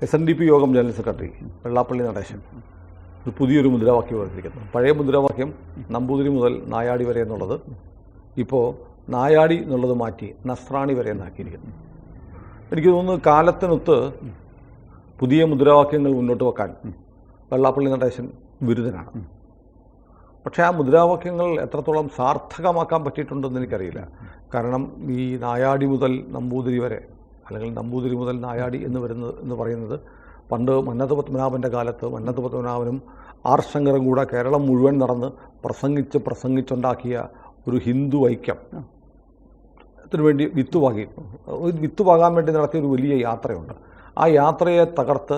SNDP യോഗം general secretary Vellappally Natesan ഒരു പുതിയൊരു മുദ്രാവാക്യം എടുത്തിരിക്കുന്നു. പഴയ മുദ്രാവാക്യം നമ്പൂതിരി മുതൽ നായാടി വരെ എന്നുള്ളത് ഇപ്പോൾ നായാടി എന്നുള്ളത് മാറ്റി നസ്രാണി വരെ എന്നാക്കിയിരിക്കുന്നു. എനിക്ക് തോന്നുന്നു കാലത്തിനൊത്ത് പുതിയ മുദ്രാവാക്യങ്ങൾ മുന്നോട്ട് വെക്കാൻ വെള്ളാപ്പള്ളി നടേശൻ ബിരുദനാണ്. പക്ഷേ ആ മുദ്രാവാക്യങ്ങൾ എത്രത്തോളം സാർത്ഥകമാക്കാൻ പറ്റിയിട്ടുണ്ടെന്ന് എനിക്കറിയില്ല. കാരണം ഈ നായാടി മുതൽ നമ്പൂതിരി വരെ, അല്ലെങ്കിൽ നമ്പൂതിരി മുതൽ നായാടി എന്ന് പറയുന്നത് പണ്ട് മന്നത്ത് പത്മനാഭൻ്റെ കാലത്ത് മന്നത്ത് പത്മനാഭനും ആർ ശങ്കറും കൂടെ കേരളം മുഴുവൻ നടന്ന് പ്രസംഗിച്ചുണ്ടാക്കിയ ഒരു ഹിന്ദു ഐക്യം ത്തിനുവേണ്ടി വിത്തുപാകാൻ വേണ്ടി നടത്തിയ ഒരു വലിയ യാത്രയുണ്ട്. ആ യാത്രയെ തകർത്ത്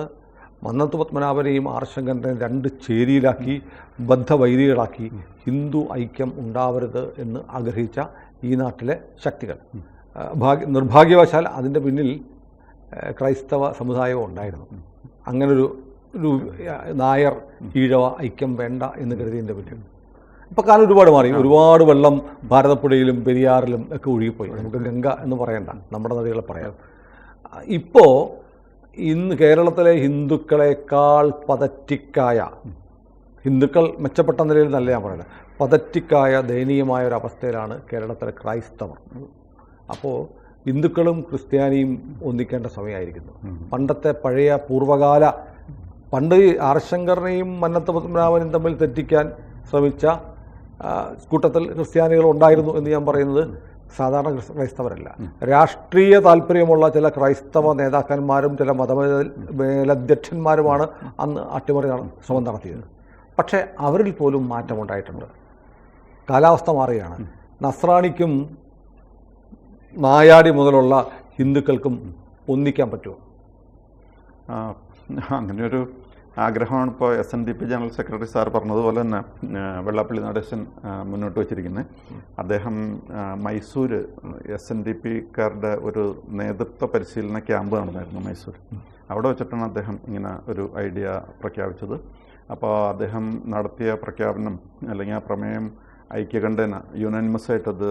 മന്നത്ത് പത്മനാഭനെയും ആർ ശങ്കരനെയും രണ്ട് ചേരിയിലാക്കി ബദ്ധവൈരികളാക്കി ഹിന്ദു ഐക്യം ഉണ്ടാവരുത് എന്ന് ആഗ്രഹിച്ച ഈ നാട്ടിലെ ശക്തികൾ, നിർഭാഗ്യവശാൽ അതിൻ്റെ പിന്നിൽ ക്രൈസ്തവ സമുദായവും ഉണ്ടായിരുന്നു. അങ്ങനൊരു നായർ ഈഴവ ഐക്യം വേണ്ട എന്ന് കരുതിയതിൻ്റെ പിന്നിൽ ഇപ്പോൾ കാലം ഒരുപാട് മാറി. ഒരുപാട് വെള്ളം ഭാരതപ്പുഴയിലും പെരിയാറിലും ഒക്കെ ഒഴുകിപ്പോയി. നമുക്ക് ഗംഗ എന്ന് പറയണ്ട, നമ്മുടെ നദികളെ പറയാം. ഇപ്പോൾ ഇന്ന് കേരളത്തിലെ ഹിന്ദുക്കളെക്കാൾ പതറ്റിക്കായ, ഹിന്ദുക്കൾ മെച്ചപ്പെട്ട നിലയിൽ നല്ല ഞാൻ പറയുന്നത്, പതറ്റിക്കായ ദയനീയമായ ഒരു അവസ്ഥയിലാണ് കേരളത്തിലെ ക്രൈസ്തവർ. അപ്പോൾ ഹിന്ദുക്കളും ക്രിസ്ത്യാനിയും ഒന്നിക്കേണ്ട സമയമായിരിക്കുന്നു. പണ്ടത്തെ പഴയ പൂർവ്വകാല, പണ്ട് ആർ ശങ്കറിനെയും മന്നത്ത് പത്മനാഭനും തമ്മിൽ തെറ്റിക്കാൻ ശ്രമിച്ച കൂട്ടത്തിൽ ക്രിസ്ത്യാനികൾ ഉണ്ടായിരുന്നു എന്ന് ഞാൻ പറയുന്നത് സാധാരണ ക്രൈസ്തവരല്ല. രാഷ്ട്രീയ താല്പര്യമുള്ള ചില ക്രൈസ്തവ നേതാക്കന്മാരും ചില മേലധ്യക്ഷന്മാരുമാണ് അന്ന് അട്ടിമറി ശ്രമം നടത്തിയത്. പക്ഷേ അവരിൽ പോലും മാറ്റമുണ്ടായിട്ടുണ്ട്. കാലാവസ്ഥ മാറുകയാണ്. നസ്രാണിക്കും നായാടി മുതലുള്ള ഹിന്ദുക്കൾക്കും ഒന്നിക്കാൻ പറ്റുമോ? അങ്ങനെയൊരു ആഗ്രഹമാണ് ഇപ്പോൾ SNDP ജനറൽ സെക്രട്ടറി സാർ പറഞ്ഞതുപോലെ തന്നെ വെള്ളാപ്പള്ളി നടേശൻ മുന്നോട്ട് വച്ചിരിക്കുന്നത്. അദ്ദേഹം മൈസൂർ SNDPക്കാരുടെ ഒരു നേതൃത്വ പരിശീലന ക്യാമ്പ് നടന്നായിരുന്നു മൈസൂർ. അവിടെ വെച്ചിട്ടാണ് അദ്ദേഹം ഇങ്ങനെ ഒരു ഐഡിയ പ്രഖ്യാപിച്ചത്. അപ്പോൾ അദ്ദേഹം നടത്തിയ പ്രഖ്യാപനം അല്ലെങ്കിൽ ആ പ്രമേയം ഐക്യകണ്ഠേന യുനാനിമസായിട്ടത്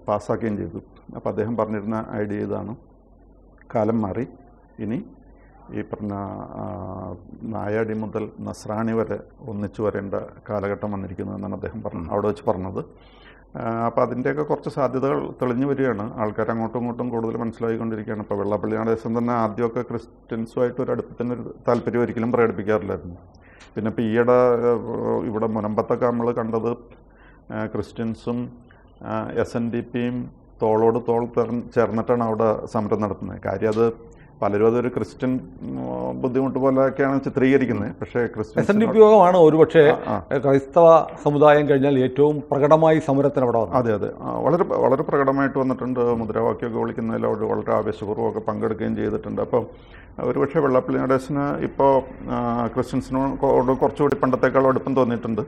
പാസ്സാക്കുകയും ചെയ്തു. അപ്പോൾ അദ്ദേഹം പറഞ്ഞിരുന്ന ഐഡിയ ഇതാണ്: കാലം മാറി, ഇനി ഈ പറഞ്ഞ നായാടി മുതൽ നസ്രാണി വരെ ഒന്നിച്ചു വരേണ്ട കാലഘട്ടം വന്നിരിക്കുന്നു എന്നാണ് അദ്ദേഹം അവിടെ വെച്ച് പറഞ്ഞത്. അപ്പോൾ അതിൻ്റെയൊക്കെ കുറച്ച് സാധ്യതകൾ തെളിഞ്ഞു വരികയാണ്. ആൾക്കാർ അങ്ങോട്ടും ഇങ്ങോട്ടും കൂടുതൽ മനസ്സിലാക്കിക്കൊണ്ടിരിക്കുകയാണ്. ഇപ്പോൾ വെള്ളാപ്പള്ളി നടേശൻ തന്നെ ആദ്യമൊക്കെ ക്രിസ്ത്യൻസുമായിട്ട് ഒരു അടുപ്പത്തിനൊരു താല്പര്യം ഒരിക്കലും പ്രകടിപ്പിക്കാറില്ലായിരുന്നു. പിന്നെ ഇപ്പോൾ ഈയിടെ ഇവിടെ മുനമ്പത്തൊക്കെ നമ്മൾ കണ്ടത് ക്രിസ്ത്യൻസും SNDPയും തോളോട് തോൾ ചേർന്നിട്ടാണ് അവിടെ സമരം നടത്തുന്നത്. കാര്യം അത് പലരും അതൊരു ക്രിസ്ത്യൻ ബുദ്ധിമുട്ട് പോലെയൊക്കെയാണ് ചിത്രീകരിക്കുന്നത്. പക്ഷേ SNDP യോഗമാണ് ഒരുപക്ഷെ ക്രൈസ്തവ സമുദായം കഴിഞ്ഞാൽ ഏറ്റവും പ്രകടമായി സമരത്തിന് അവിടെ വന്നത്. അതെ അതെ, വളരെ വളരെ പ്രകടമായിട്ട് വന്നിട്ടുണ്ട്. മുദ്രാവാക്യമൊക്കെ വിളിക്കുന്നതിൽ അവർ വളരെ ആവേശപൂർവ്വമൊക്കെ പങ്കെടുക്കുകയും ചെയ്തിട്ടുണ്ട്. അപ്പോൾ ഒരുപക്ഷെ വെള്ളാപ്പള്ളി നടേശന് ഇപ്പോൾ ക്രിസ്ത്യൻസിനോട് കുറച്ചുകൂടി പണ്ടത്തേക്കാളും അടുപ്പം തോന്നിയിട്ടുണ്ട്.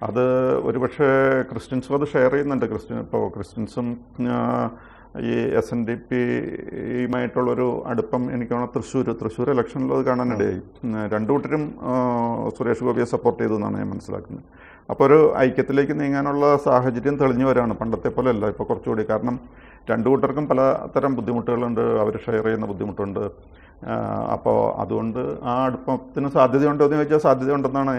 അത് ഒരുപക്ഷെ ക്രിസ്ത്യൻസും അത് ഷെയർ ചെയ്യുന്നുണ്ട്. ഇപ്പോൾ ക്രിസ്ത്യൻസും ഈ SNDPയുമായിട്ടുള്ളൊരു അടുപ്പം എനിക്ക് തോന്നുന്നു തൃശ്ശൂർ ഇലക്ഷനിൽ അത് കാണാനിടയായി. രണ്ടു കൂട്ടരും സുരേഷ് ഗോപിയെ സപ്പോർട്ട് ചെയ്തു എന്നാണ് ഞാൻ മനസ്സിലാക്കുന്നത്. അപ്പോൾ ഒരു ഐക്യത്തിലേക്ക് നീങ്ങാനുള്ള സാഹചര്യം തെളിഞ്ഞു വരാണ്. പണ്ടത്തെ പോലെ അല്ല ഇപ്പോൾ കുറച്ചുകൂടി. കാരണം രണ്ടു കൂട്ടർക്കും പലതരം ബുദ്ധിമുട്ടുകളുണ്ട്, അവർ ഷെയർ ചെയ്യുന്ന ബുദ്ധിമുട്ടുണ്ട്. അപ്പോൾ അതുകൊണ്ട് ആ അടുപ്പത്തിന് സാധ്യതയുണ്ടോ എന്ന് ചോദിച്ചാൽ സാധ്യതയുണ്ടെന്നാണ്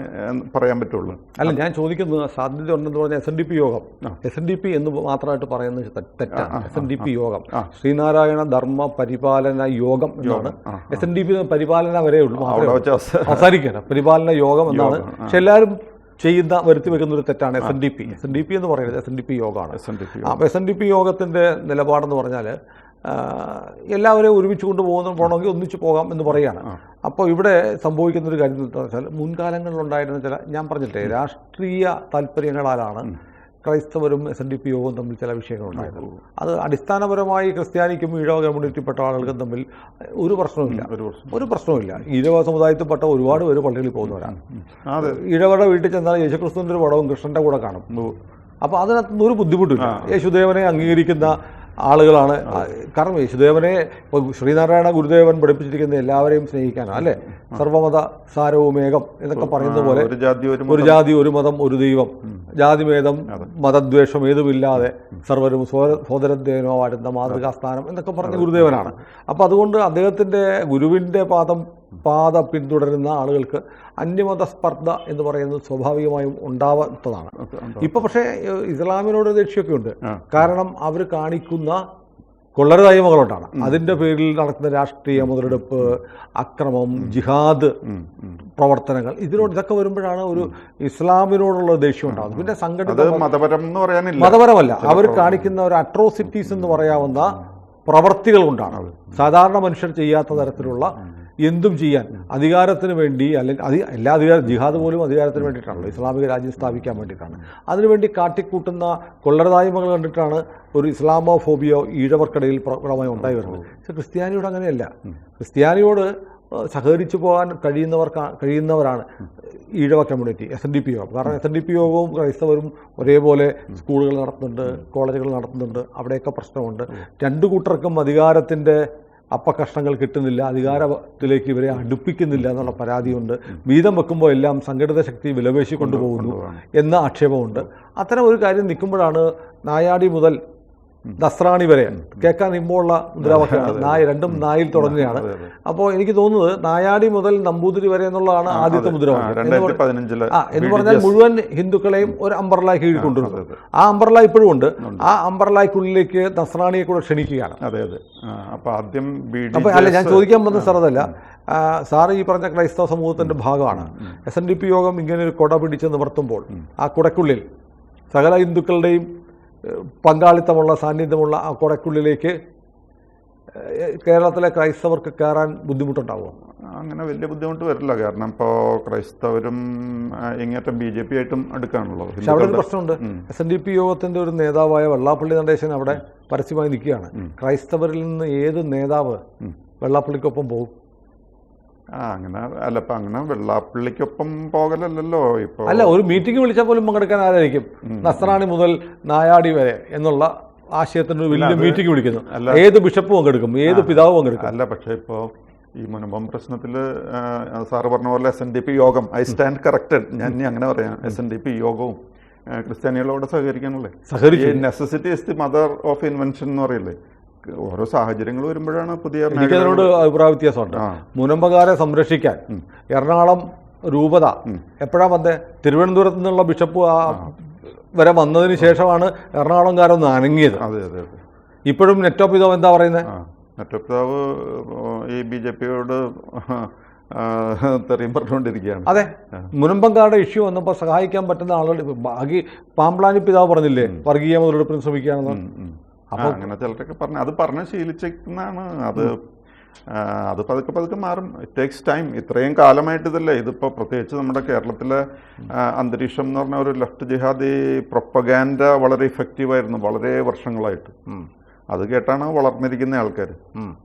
പറയാൻ പറ്റുള്ളൂ. അല്ല, ഞാൻ ചോദിക്കുന്നത് സാധ്യതയുണ്ടെന്ന് പറഞ്ഞാൽ SNDP യോഗം, SNDP എന്ന് മാത്രമായിട്ട് പറയുന്നത് തെറ്റാണ്. SNDP യോഗം ശ്രീനാരായണ ധർമ്മ പരിപാലന യോഗം എന്നാണ്. SNDP പരിപാലന വരെ ഉള്ളൂ, അവസാനിക്കണം പരിപാലന യോഗം എന്നാണ്. പക്ഷെ എല്ലാവരും വരുത്തി വെക്കുന്ന ഒരു തെറ്റാണ് SNDP എന്ന് പറയുന്നത്. SNDP യോഗമാണ്. അപ്പോൾ SNDP യോഗത്തിൻ്റെ നിലപാടെന്ന് പറഞ്ഞാൽ എല്ലാവരെയും ഒരുമിച്ച് പോകണമെങ്കിൽ ഒന്നിച്ച് പോകാം എന്ന് പറയുകയാണ്. അപ്പോൾ ഇവിടെ സംഭവിക്കുന്നൊരു കാര്യം എന്ന് വെച്ചാൽ മുൻകാലങ്ങളിലുണ്ടായിരുന്ന ചില, ഞാൻ പറഞ്ഞില്ലേ, രാഷ്ട്രീയ താല്പര്യങ്ങളാലാണ് ക്രൈസ്തവരും SNDP യോഗവും തമ്മിൽ ചില വിഷയങ്ങളുണ്ടായിരുന്നു. അത് അടിസ്ഥാനപരമായി ക്രിസ്ത്യാനിക്കും ഈഴവ കമ്മ്യൂണിറ്റിപ്പെട്ട ആളുകൾക്കും തമ്മിൽ ഒരു പ്രശ്നവുമില്ല. ഈഴവ സമുദായത്തിൽപ്പെട്ട ഒരുപാട് പേര് പള്ളികളിൽ പോകുന്നവരാണ്. ഈഴവരുടെ വീട്ടിൽ ചെന്നാൽ യേശുക്രിസ്തുവിൻ്റെ ഒരു പടവും കൃഷ്ണൻ്റെ കൂടെ കാണും. അപ്പോൾ അതിനകത്തൊന്നും ഒരു ബുദ്ധിമുട്ടില്ല. യേശുദേവനെ അംഗീകരിക്കുന്ന ആളുകളാണ്. കാരണം യേശുദേവനെ ശ്രീനാരായണ ഗുരുദേവൻ പഠിപ്പിച്ചിരിക്കുന്ന എല്ലാവരെയും സ്നേഹിക്കാനാണ്, അല്ലേ? സർവമത സാരവുമേകം എന്നൊക്കെ പറയുന്ന പോലെ ഒരു ജാതി ഒരു മതം ഒരു ദൈവം, ജാതിഭേദം മതദ്വേഷം ഏതുമില്ലാതെ സർവരും സോദരദ്വയനോ വാഴുന്ന മാതൃകാസ്ഥാനം എന്നൊക്കെ പറഞ്ഞ ഗുരുദേവനാണ്. അപ്പോൾ അതുകൊണ്ട് അദ്ദേഹത്തിൻ്റെ ഗുരുവിൻ്റെ പാദം പാത പിന്തുടരുന്ന ആളുകൾക്ക് അന്യമത സ്പർദ്ധ എന്ന് പറയുന്നത് സ്വാഭാവികമായും ഉണ്ടാവാത്തതാണ്. ഇപ്പൊ പക്ഷേ ഇസ്ലാമിനോട് ദേഷ്യമൊക്കെ ഉണ്ട്. കാരണം അവർ കാണിക്കുന്ന കൊള്ളരുതായ്മകളുണ്ടാണ്. അതിൻ്റെ പേരിൽ നടക്കുന്ന രാഷ്ട്രീയ മുതലെടുപ്പ്, അക്രമം, ജിഹാദ് പ്രവർത്തനങ്ങൾ, ഇതൊക്കെ വരുമ്പോഴാണ് ഒരു ഇസ്ലാമിനോടുള്ള ദേഷ്യം ഉണ്ടാകുന്നത്. പിന്നെ സംഘടിത മതപരമല്ല, അവർ കാണിക്കുന്ന ഒരു അട്രോസിറ്റീസ് എന്ന് പറയാവുന്ന പ്രവർത്തികൾ കൊണ്ടാണ്. സാധാരണ മനുഷ്യർ ചെയ്യാത്ത തരത്തിലുള്ള എന്തും ചെയ്യാൻ അധികാരത്തിന് വേണ്ടി, അല്ലെങ്കിൽ എല്ലാ അധികാരം, ജിഹാദ് പോലും അധികാരത്തിന് വേണ്ടിയിട്ടാണല്ലോ, ഇസ്ലാമിക രാജ്യം സ്ഥാപിക്കാൻ വേണ്ടിയിട്ടാണ്. അതിനുവേണ്ടി കാട്ടിക്കൂട്ടുന്ന കൊള്ളരുതായ്മകൾ കണ്ടിട്ടാണ് ഒരു ഇസ്ലാമോഫോബിയോ ഈഴവർക്കിടയിൽ പ്രകടമായി ഉണ്ടായി വരുന്നത്. പക്ഷെ ക്രിസ്ത്യാനിയോട് അങ്ങനെയല്ല. ക്രിസ്ത്യാനിയോട് സഹകരിച്ചു പോകാൻ കഴിയുന്നവരാണ് ഈഴവ കമ്മ്യൂണിറ്റി, SNDP യോഗം. കാരണം SNDP യോഗവും ക്രൈസ്തവരും ഒരേപോലെ സ്കൂളുകൾ നടത്തുന്നുണ്ട്, കോളേജുകൾ നടത്തുന്നുണ്ട്. അവിടെയൊക്കെ പ്രശ്നമുണ്ട്. രണ്ടു കൂട്ടർക്കും അധികാരത്തിൻ്റെ അപ്പകഷ്ണങ്ങൾ കിട്ടുന്നില്ല, അധികാരത്തിലേക്ക് ഇവരെ അടുപ്പിക്കുന്നില്ല എന്നുള്ള പരാതിയുണ്ട്. വീതം വെക്കുമ്പോൾ എല്ലാം സംഘടിത ശക്തി വിലപേശി കൊണ്ടുപോകുന്നു എന്ന ആക്ഷേപമുണ്ട്. അത്തരം ഒരു കാര്യം നിൽക്കുമ്പോഴാണ് നായാടി മുതൽ നസ്രാണി വരെ കേൾക്കാൻ ഇമ്പുള്ള മുദ്രാവാക്യമാണ്. രണ്ടും നായിൽ തുടങ്ങുകയാണ്. അപ്പോൾ എനിക്ക് തോന്നുന്നത് നായാടി മുതൽ നമ്പൂതിരി വരെ എന്നുള്ളതാണ് ആദ്യത്തെ മുദ്രാവാക്യം. എന്ന് പറഞ്ഞാൽ മുഴുവൻ ഹിന്ദുക്കളെയും ഒരു അംബർല കീഴിൽ കൊണ്ടുവരുന്നത്. ആ അംബർല ഇപ്പോഴും ഉണ്ട്. ആ അംബർലയ്ക്കുള്ളിലേക്ക് നസ്രാണിയെ കൂടെ ക്ഷണിക്കുകയാണ്. അപ്പൊ അല്ല, ഞാൻ ചോദിക്കാൻ വന്ന സാർ അതല്ല, സാറ് ഈ പറഞ്ഞ ക്രൈസ്തവ സമൂഹത്തിന്റെ ഭാഗമാണ്. SNDP യോഗം ഇങ്ങനെ ഒരു കൊട പിടിച്ച് നിവർത്തുമ്പോൾ ആ കുടക്കുള്ളിൽ സകല ഹിന്ദുക്കളുടെയും പങ്കാളിത്തമുള്ള, സാന്നിധ്യമുള്ള ആ കുടക്കുള്ളിലേക്ക് കേരളത്തിലെ ക്രൈസ്തവർക്ക് കയറാൻ ബുദ്ധിമുട്ടുണ്ടാവുമോ? അങ്ങനെ വലിയ ബുദ്ധിമുട്ട് വരില്ല. കാരണം ഇപ്പോൾ ക്രൈസ്തവരും ഇങ്ങേറ്റം BJP ആയിട്ടും അടുക്കാണുള്ളത്. പക്ഷെ അവിടെ ഒരു പ്രശ്നമുണ്ട്. SNDP യോഗത്തിന്റെ ഒരു നേതാവായ വെള്ളാപ്പള്ളി നടേശൻ അവിടെ പരസ്യമായി നിൽക്കുകയാണ്. ക്രൈസ്തവരിൽ നിന്ന് ഏത് നേതാവ് വെള്ളാപ്പള്ളിക്കൊപ്പം പോകും? അങ്ങനെ അല്ല, ഇപ്പം അങ്ങനെ വെള്ളാപ്പള്ളിക്കൊപ്പം പോകലല്ലോ ഇപ്പോൾ. അല്ല, ഒരു മീറ്റിംഗ് വിളിച്ചാൽ പോലും പങ്കെടുക്കാൻ ആരായിരിക്കും? നസ്രാണി മുതൽ നായാടി വരെ എന്നുള്ള ആശയത്തിന് വലിയ മീറ്റിംഗ് വിളിക്കുന്നു. ഏത് ബിഷപ്പ് പങ്കെടുക്കും? ഏത് പിതാവ് പങ്കെടുക്കും? അല്ല, പക്ഷേ ഇപ്പോൾ ഈ മുനമ്പം പ്രശ്നത്തിൽ സാറ് പറഞ്ഞ പോലെ SNDP യോഗം, ഐ സ്റ്റാൻഡ് കറക്റ്റഡ്, ഞാൻ ഇനി അങ്ങനെ പറയാം, SNDP യോഗവും ക്രിസ്ത്യാനികളോട് സഹകരിക്കാനല്ലേ. Necessity is the mother of invention എന്ന് പറയില്ലേ. ഓരോ സാഹചര്യങ്ങൾ വരുമ്പോഴാണ് പുതിയ. എനിക്കതിനോട് അഭിപ്രായ വ്യത്യാസമുണ്ട്. മുനമ്പകാരെ സംരക്ഷിക്കാൻ എറണാകുളം രൂപത എപ്പോഴാണ് വന്നേ? തിരുവനന്തപുരത്ത് നിന്നുള്ള ബിഷപ്പ് വരെ വന്നതിന് ശേഷമാണ് എറണാകുളംകാരൊന്ന് അനങ്ങിയത്. അതെ അതെ അതെ. ഇപ്പോഴും നെറ്റോ പിതാവ് എന്താ പറയുന്നത്? നെറ്റോ പിതാവ് ഈ BJPയോട് തെറിയും പറഞ്ഞുകൊണ്ടിരിക്കുകയാണ്. അതെ, മുനമ്പങ്കാരുടെ ഇഷ്യൂ വന്നപ്പോൾ സഹായിക്കാൻ പറ്റുന്ന ആളുകൾ, പാമ്പ്ലാനി പിതാവ് പറഞ്ഞില്ലേ വർഗീയ മുതലെടുപ്പിന് ശ്രമിക്കുകയാണെന്ന്. അങ്ങനെ ചിലരൊക്കെ പറഞ്ഞു, അത് പറഞ്ഞ് ശീലിച്ചേക്കുന്നതാണ്. അത് പതുക്കെ മാറും. It takes time. ഇത്രയും കാലമായിട്ട് ഇതല്ലേ ഇതിപ്പോൾ, പ്രത്യേകിച്ച് നമ്മുടെ കേരളത്തിലെ അന്തരീക്ഷം എന്ന് പറഞ്ഞാൽ ഒരു ലെഫ്റ്റ് ജിഹാദി പ്രൊപ്പഗാൻഡ വളരെ ഇഫക്റ്റീവായിരുന്നു വളരെ വർഷങ്ങളായിട്ട്. അത് കേട്ടാണ് വളർന്നിരിക്കുന്ന ആൾക്കാർ.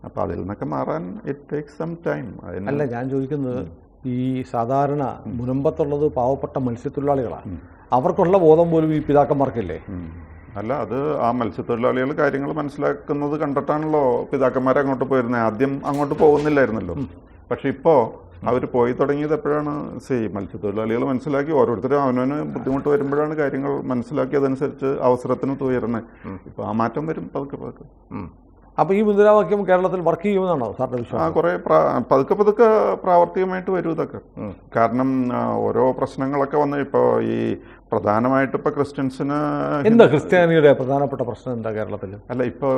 അപ്പം അതിൽ നിന്നൊക്കെ മാറാൻ ഇറ്റ് ടേക്സ് സം ടൈം. അല്ല, ഞാൻ ചോദിക്കുന്നത് ഈ സാധാരണ മുനമ്പത്തുള്ളത് പാവപ്പെട്ട മത്സ്യത്തൊഴിലാളികളാണ്. അവർക്കുള്ള ബോധം പോലും ഈ പിതാക്കന്മാർക്കില്ലേ? അല്ല, അത് ആ മത്സ്യത്തൊഴിലാളികൾ കാര്യങ്ങൾ മനസ്സിലാക്കുന്നത് കണ്ടിട്ടാണല്ലോ പിതാക്കന്മാരെ അങ്ങോട്ട് പോയിരുന്നത്. ആദ്യം അങ്ങോട്ട് പോകുന്നില്ലായിരുന്നല്ലോ. പക്ഷെ ഇപ്പോൾ അവർ പോയി തുടങ്ങിയത് എപ്പോഴാണ്? മത്സ്യത്തൊഴിലാളികൾ മനസ്സിലാക്കി, ഓരോരുത്തരും അവനവന് ബുദ്ധിമുട്ട് വരുമ്പോഴാണ് കാര്യങ്ങൾ മനസ്സിലാക്കിയതനുസരിച്ച് അവസരത്തിന് തുയരുന്നത്. ഇപ്പോൾ ആ മാറ്റം വരും പതുക്കെ. അപ്പോൾ ഈ മുദ്രാവാക്യം കേരളത്തിൽ വർക്ക് ചെയ്യുമെന്നാണോ സാറിന്റെ വിശ്വാസം? കുറേ പതുക്കെ പ്രാവർത്തികമായിട്ട് വരും ഇതൊക്കെ. കാരണം ഓരോ പ്രശ്നങ്ങളൊക്കെ വന്ന് ഇപ്പോൾ ഈ പ്രധാനമായിട്ട് ഇപ്പോൾ ക്രിസ്ത്യൻസിന് എന്താ ക്രിസ്ത്യാനിയുടെ പ്രധാനപ്പെട്ട പ്രശ്നം എന്താ കേരളത്തിൽ? അല്ല, ഇപ്പോൾ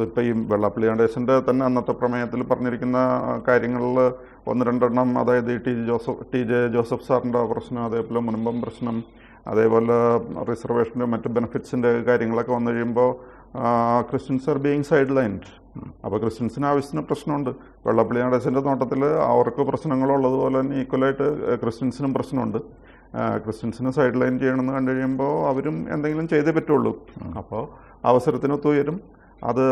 ഇപ്പോൾ ഈ വെള്ളാപ്പള്ളി നടേശൻ്റെ തന്നെ അന്നത്തെ പ്രമേയത്തിൽ പറഞ്ഞിരിക്കുന്ന കാര്യങ്ങളിൽ ഒന്ന് രണ്ടെണ്ണം, അതായത് ടി ജെ ജോസഫ് സാറിൻ്റെ പ്രശ്നം, അതേപോലെ മുനമ്പം പ്രശ്നം, അതേപോലെ റിസർവേഷൻ്റെ മറ്റ് ബെനിഫിറ്റ്സിൻ്റെ കാര്യങ്ങളൊക്കെ വന്നു കഴിയുമ്പോൾ Christians R being side lined. അപ്പോൾ ക്രിസ്ത്യൻസിന് ആവശ്യത്തിന് പ്രശ്നമുണ്ട്. വെള്ളാപ്പള്ളി നടേശൻ്റെ നോട്ടത്തിൽ അവർക്ക് പ്രശ്നങ്ങളുള്ളതുപോലെ തന്നെ ഈക്വലായിട്ട് ക്രിസ്ത്യൻസിനും പ്രശ്നമുണ്ട്. ക്രിസ്ത്യൻസിന് സൈഡ് ലൈൻ ചെയ്യണമെന്ന് കണ്ടു കഴിയുമ്പോൾ അവരും എന്തെങ്കിലും ചെയ്തേ പറ്റുള്ളൂ. അപ്പോൾ അവസരത്തിനൊത്ത് ഉയരും. അത്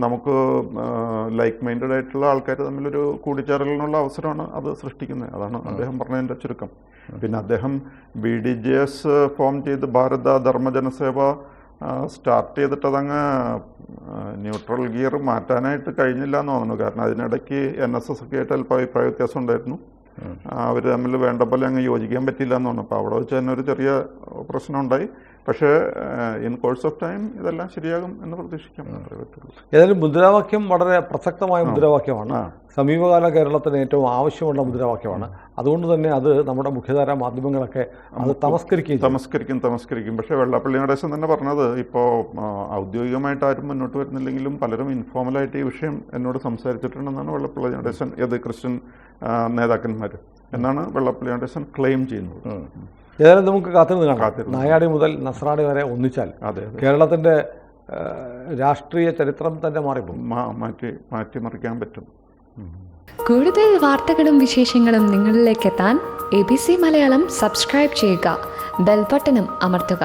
നമുക്ക് ലൈക്ക് മൈൻഡഡ് ആയിട്ടുള്ള ആൾക്കാർ തമ്മിലൊരു കൂടിച്ചേരലിനുള്ള അവസരമാണ് അത് സൃഷ്ടിക്കുന്നത്. അതാണ് അദ്ദേഹം പറഞ്ഞതിൻ്റെ ചുരുക്കം. പിന്നെ അദ്ദേഹം BDJS ഫോം ചെയ്ത് ഭാരത ധർമ്മജനസേവ സ്റ്റാർട്ട് ചെയ്തിട്ട് അതങ്ങ് ന്യൂട്രൽ ഗിയർ മാറ്റാനായിട്ട് കഴിഞ്ഞില്ല എന്ന് തോന്നുന്നു. കാരണം അതിനിടയ്ക്ക് NSS ഒക്കെ ആയിട്ട് അല്പം അഭിപ്രായ വ്യത്യാസം ഉണ്ടായിരുന്നു. അവർ തമ്മിൽ വേണ്ട പോലെ അങ്ങ് യോജിക്കാൻ പറ്റില്ല എന്ന് തോന്നുന്നു. അപ്പോൾ അവിടെ വെച്ച് തന്നെ ഒരു ചെറിയ പ്രശ്നം ഉണ്ടായി. പക്ഷേ ഇൻ കോഴ്സ് ഓഫ് ടൈം ഇതെല്ലാം ശരിയാകും എന്ന് പ്രതീക്ഷിക്കാം. അത്രേ പറ്റുള്ളൂ. ഏതായാലും മുദ്രാവാക്യം വളരെ പ്രസക്തമായ മുദ്രാവാക്യമാണ്. സമീപകാല കേരളത്തിന് ഏറ്റവും ആവശ്യമുള്ള മുദ്രാവാക്യമാണ്. അതുകൊണ്ട് തന്നെ അത് നമ്മുടെ മുഖ്യധാരാ മാധ്യമങ്ങളൊക്കെ അത് തമസ്കരിക്കും. പക്ഷേ വെള്ളാപ്പള്ളി നടേശൻ തന്നെ പറഞ്ഞത് ഇപ്പോൾ ഔദ്യോഗികമായിട്ട് ആരും മുന്നോട്ട് വരുന്നില്ലെങ്കിലും പലരും ഇൻഫോർമലായിട്ട് ഈ വിഷയം എന്നോട് സംസാരിച്ചിട്ടുണ്ടെന്നാണ് വെള്ളാപ്പള്ളി നടേശൻ, ഏത് ക്രിസ്ത്യൻ നേതാക്കന്മാർ എന്നാണ് വെള്ളാപ്പള്ളി നടേശൻ ക്ലെയിം ചെയ്യുന്നത്. ഏതായാലും നമുക്ക് കാത്തിരുന്ന് കാണാം. നായാടി മുതൽ നസ്രാണി വരെ ഒന്നിച്ചാൽ കേരളത്തിൻ്റെ രാഷ്ട്രീയ ചരിത്രം തന്നെ മാറ്റിമറിക്കാൻ പറ്റും. കൂടുതൽ വാർത്തകളും വിശേഷങ്ങളും നിങ്ങളിലേക്ക് എത്താൻ ABC മലയാളം സബ്സ്ക്രൈബ് ചെയ്യുക, ബെൽ ബട്ടണും അമർത്തുക.